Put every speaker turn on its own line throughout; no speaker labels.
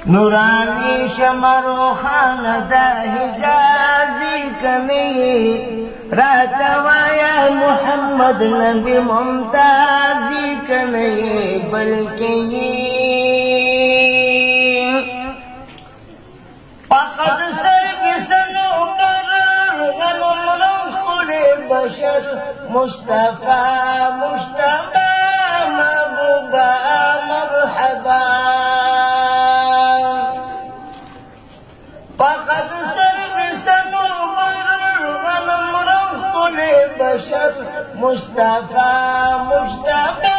نورانی شمرو خان دا حجازی کنی راتوایا محمد نبی ممتازی کنی بلکی فقد سرگسنو قرار غنم رخل بشر مصطفى مجتبى محبوبا مرحبا فقد سرگسنو قرار غنم رخل بشر مصطفى مجتبى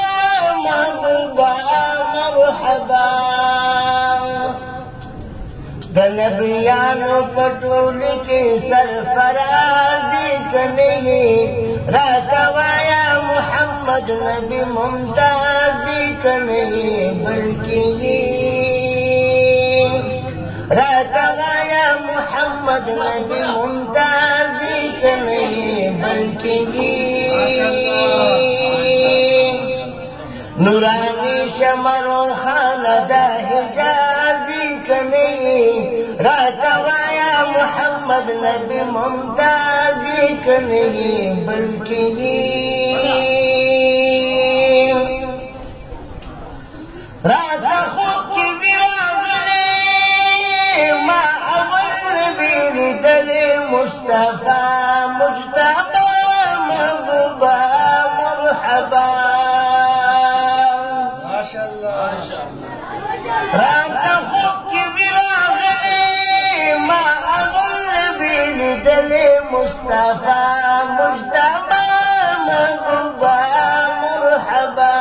محبوبا مرحبا د نبیانو پټول کې سرفرازي کني راتوایا محمد نبی ممتازي کني بلکې راتوایا محمد نبی ممتازي کني بلکې نورانی شمرو خان دا حجازی کنی راتوایا محمد نبی ممتازی کنی بلکی راتا خوب کی براغلی ما اول نبی ندل مصطفى مجتبى محبوبا مرحبا راتا خوب کی براغلی ما اغل بیلدل مصطفى مجتبى محبوبا مرحبا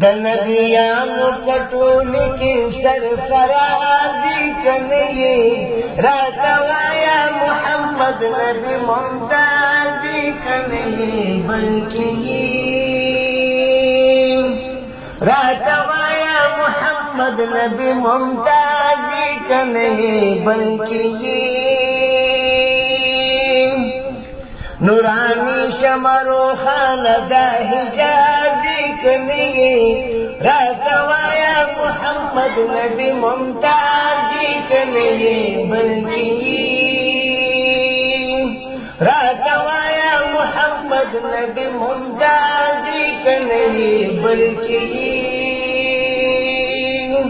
د نبیانو پټول کې سرفرازي کني راتوایا محمد نبی ممتازي کني بلکې راتوایا محمد نبی ممتازی کنی بلکی نورانی شمرو خان دا حجازی کنی راتوایا محمد نبی ممتازی کنی بلکی راتوایا محمد نبی ممتازی کنی بلکی